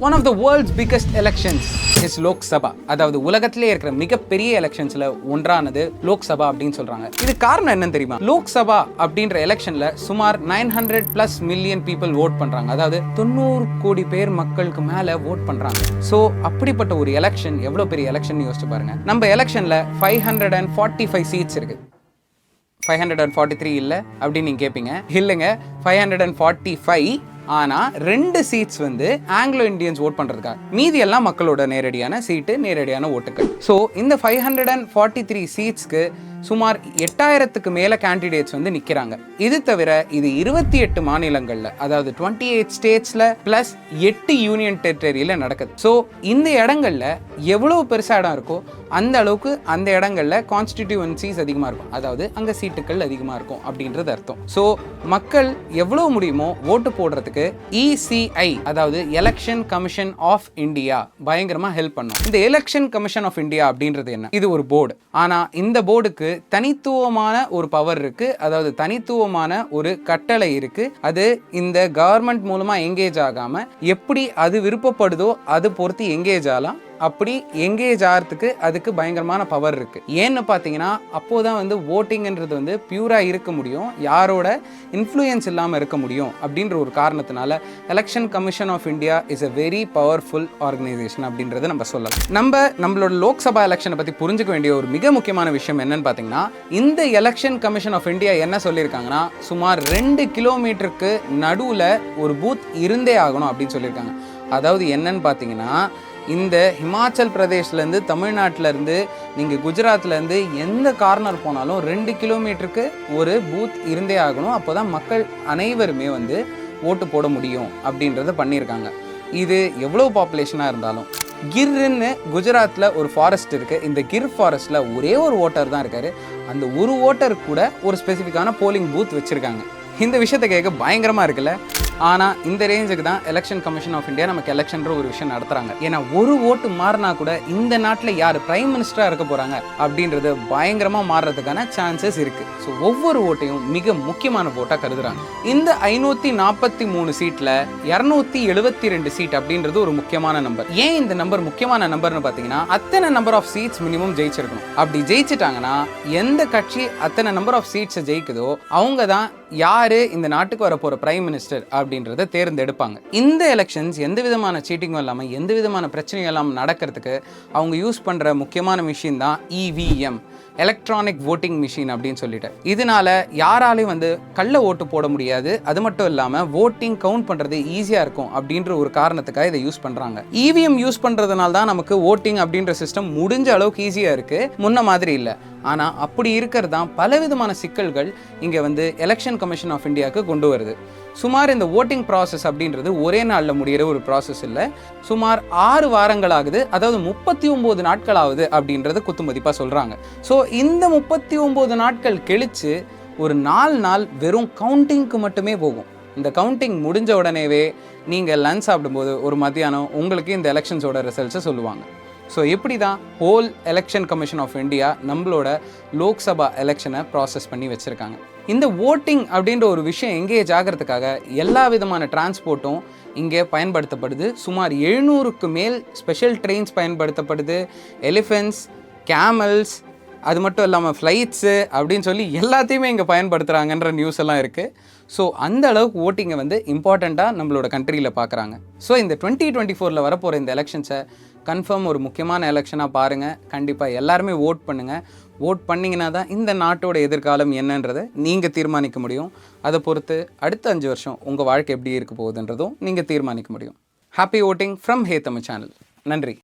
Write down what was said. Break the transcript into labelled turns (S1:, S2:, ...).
S1: One of the world's biggest elections is Lok Sabha. அதாவது உலகத்திலே இருக்கிற மிகப்பெரிய எலெக்ஷன்ஸ்ல ஒன்றானது லோக் சபா அப்படின்னு சொல்றாங்க. இது காரணம் என்னன்னு தெரியுமா? லோக் சபா அப்படின்ற எலெக்ஷன்ல சுமார் 900+ மில்லியன் பீப்புள் ஓட் பண்றாங்க. அதாவது 90 கோடி பேர் மக்களுக்கு மேல ஓட் பண்றாங்க. சோ அப்படிப்பட்ட ஒரு எலெக்ஷன் எவ்வளவு பெரிய எலெக்ஷன் யோசிச்சு பாருங்க. நம்ம எலெக்ஷன்ல 545 சீட்ஸ் இருக்கு. 543 இல்ல அப்படின்னு நீங்க கேட்பீங்க. இல்லைங்க, 545. ஆனா 2 சீட்ஸ் வந்து ஆங்கிலோ இந்தியன்ஸ் ஓட் பண்றதுக்காக, மீதி எல்லாம் மக்களோட நேரடியான சீட்டு, நேரடியான ஓட்டுகள். ஸோ இந்த 543 சீட்ஸ்க்கு சுமார் 8000க்கு மேல கேண்டிடேட்ஸ் வந்து நிக்கிறாங்க. இது தவிர இது 28 மாநிலங்கள்ல, அதாவது 28 ஸ்டேட்ஸ்ல பிளஸ் 8 யூனியன் டெரிட்டரியில நடக்குது. ஸோ இந்த இடங்கள்ல எவ்வளவு பெருசா இடம் இருக்கோ அந்த அளவுக்கு அந்த இடங்கள்ல கான்ஸ்டிடியூவன்சிஸ் அதிகமா இருக்கும், அதாவது அங்க சீட்டுகள் அதிகமா இருக்கும் அப்படின்றது அர்த்தம். ஸோ மக்கள் எவ்வளவு முடியுமோ ஓட்டு போடுறதுக்கு ECI, அதாவது எலெக்ஷன் கமிஷன் ஆஃப் இந்தியா பயங்கரமா ஹெல்ப் பண்ணும். இந்த எலெக்ஷன் கமிஷன் ஆஃப் இந்தியா அப்படின்றது என்ன? இது ஒரு போர்டு. ஆனா இந்த போர்டுக்கு தனித்துவமான ஒரு பவர் இருக்கு, அதாவது தனித்துவமான ஒரு கட்டளை இருக்கு. அது இந்த கவர்மெண்ட் மூலமா எங்கேஜ் ஆகாம எப்படி அது விருப்பப்படுதோ அது பொறுத்து எங்கேஜ் ஆகலாம். அப்படி எங்கேஜ் ஆகிறதுக்கு அதுக்கு பயங்கரமான பவர் இருக்கு. ஏன்னு பார்த்தீங்கன்னா அப்போதான் வந்து ஓட்டிங்ன்றது வந்து பியூரா இருக்க முடியும், யாரோட இன்ஃப்ளூயன்ஸ் இல்லாமல் இருக்க முடியும். அப்படின்ற ஒரு காரணத்தினால election commission of India is a very powerful organisation அப்படின்றத நம்ம சொல்லலாம். நம்மளோட லோக்சபா எலெக்ஷனை பற்றி புரிஞ்சுக்க வேண்டிய ஒரு மிக முக்கியமான விஷயம் என்னன்னு பார்த்தீங்கன்னா, இந்த எலெக்ஷன் கமிஷன் ஆஃப் இந்தியா என்ன சொல்லியிருக்காங்கன்னா, சுமார் 2 கிலோமீட்டருக்கு நடுவில் ஒரு பூத் இருந்தே ஆகணும் அப்படின்னு சொல்லியிருக்காங்க. அதாவது என்னன்னு பார்த்தீங்கன்னா, இந்த ஹிமாச்சல் பிரதேஷ்லேருந்து, தமிழ்நாட்டிலேருந்து, நீங்கள் குஜராத்லேருந்து எந்த கார்னர் போனாலும் 2 கிலோமீட்டருக்கு ஒரு பூத் இருந்தே ஆகணும். அப்போ தான் மக்கள் அனைவருமே வந்து ஓட்டு போட முடியும் அப்படின்றத பண்ணியிருக்காங்க. இது எவ்வளோ பாப்புலேஷனாக இருந்தாலும், கிர்ன்னு குஜராத்தில் ஒரு ஃபாரஸ்ட் இருக்குது. இந்த கிர் ஃபாரஸ்ட்டில் ஒரே ஒரு ஓட்டர் தான் இருக்கார். அந்த ஒரு ஓட்டர் கூட ஒரு ஸ்பெசிஃபிக்கான போலிங் பூத் வச்சுருக்காங்க. இந்த விஷயத்தை கேட்க பயங்கரமாக இருக்குல்ல? ஆனால் இந்த ரேஞ்சுக்கு தான் எலெக்ஷன் கமிஷன் ஆஃப் இந்தியா நமக்கு எலெக்ஷன்ற ஒரு விஷயம் நடத்துகிறாங்க. ஏன்னா ஒரு ஓட்டு மாறினா கூட இந்த நாட்டில் யார் பிரைம் மினிஸ்டராக இருக்க போகிறாங்க அப்படின்றது பயங்கரமாக மாறுறதுக்கான சான்சஸ் இருக்குது. ஸோ ஒவ்வொரு ஓட்டையும் மிக முக்கியமான ஓட்டாக கருதுறாங்க. இந்த 543 சீட்டில் 272 சீட் அப்படின்றது ஒரு முக்கியமான நம்பர். ஏன் இந்த நம்பர் முக்கியமான நம்பர்னு பார்த்தீங்கன்னா, அத்தனை நம்பர் ஆஃப் சீட்ஸ் மினிமம் ஜெயிச்சிருக்கணும். அப்படி ஜெயிச்சிட்டாங்கன்னா எந்த கட்சி அத்தனை நம்பர் ஆஃப் சீட்ஸை ஜெயிக்குதோ அவங்க தான் யாரு இந்த நாட்டுக்கு வர போகிற பிரைம் மினிஸ்டர் அப்படின்றத தேர்ந்தெடுப்பாங்க. இந்த எலெக்ஷன்ஸ் எந்த விதமான சீட்டிங்கும் இல்லாமல், எந்த விதமான பிரச்சனையும் இல்லாமல் நடக்கிறதுக்கு அவங்க யூஸ் பண்ணுற முக்கியமான மிஷின் தான் EVM, எலக்ட்ரானிக் ஓட்டிங் மிஷின் அப்படின்னு சொல்லிட்டு. இதனால யாராலையும் வந்து கள்ள ஓட்டு போட முடியாது. அது மட்டும் இல்லாமல் ஓட்டிங் கவுண்ட் பண்ணுறது ஈஸியாக இருக்கும் அப்படின்ற ஒரு காரணத்துக்காக இதை யூஸ் பண்ணுறாங்க. EVM யூஸ் பண்ணுறதுனால தான் நமக்கு ஓட்டிங் அப்படின்ற சிஸ்டம் முடிஞ்ச அளவுக்கு ஈஸியாக இருக்குது, முன்ன மாதிரி இல்லை. ஆனால் அப்படி இருக்கிறது தான் பலவிதமான சிக்கல்கள் இங்கே வந்து எலெக்ஷன் கமிஷன் ஆஃப் இந்தியாவுக்கு கொண்டு வருது. சுமார் இந்த ஓட்டிங் ப்ராசஸ் அப்படின்றது ஒரே நாளில் முடிகிற ஒரு ப்ராசஸ் இல்லை, சுமார் 6 வாரங்கள் ஆகுது, அதாவது 39 நாட்கள் ஆகுது அப்படின்றத குத்துமதிப்பாக சொல்கிறாங்க. ஸோ இந்த 39 நாட்கள் கழித்து ஒரு 4 நாள் வெறும் கவுண்டிங்க்கு மட்டுமே போகும். இந்த கவுண்டிங் முடிஞ்ச உடனேவே நீங்கள் லஞ்ச் சாப்பிடும்போது ஒரு மத்தியானம் உங்களுக்கு இந்த எலெக்ஷன்ஸோட ரிசல்ட்ஸை சொல்லுவாங்க. ஸோ இப்படி தான் whole election commission of India நம்மளோட லோக்சபா எலெக்ஷனை ப்ராசஸ் பண்ணி வச்சுருக்காங்க. இந்த ஓட்டிங் அப்படின்ற ஒரு விஷயம் எங்கேஜ் ஆகிறதுக்காக எல்லா விதமான டிரான்ஸ்போர்ட்டும் இங்கே பயன்படுத்தப்படுது. சுமார் 700க்கு மேல் ஸ்பெஷல் ட்ரெயின்ஸ் பயன்படுத்தப்படுது, எலிஃபென்ட்ஸ், கேமல்ஸ், அது மட்டும் இல்லாமல் ஃப்ளைட்ஸு அப்படின்னு சொல்லி எல்லாத்தையுமே இங்கே பயன்படுத்துகிறாங்கன்ற நியூஸ் எல்லாம் இருக்குது. ஸோ அந்த அளவுக்கு ஓட்டிங்கை வந்து இம்பார்ட்டண்ட்டாக நம்மளோட கண்ட்ரியில் பார்க்குறாங்க. ஸோ இந்த 2024 வரப்போகிற இந்த எலெக்ஷன்ஸை கன்ஃபார்ம் ஒரு முக்கியமான எலெக்ஷனாக பாருங்கள். கண்டிப்பாக எல்லாருமே ஓட் பண்ணுங்கள். ஓட் பண்ணிங்கன்னா தான் இந்த நாட்டோட எதிர்காலம் என்னன்றதை நீங்கள் தீர்மானிக்க முடியும். அதை பொறுத்து அடுத்த 5 வருஷம் உங்கள் வாழ்க்கை எப்படி இருக்க போகுதுன்றதும் நீங்கள் தீர்மானிக்க முடியும். Happy voting from hey Tamil channel. நன்றி.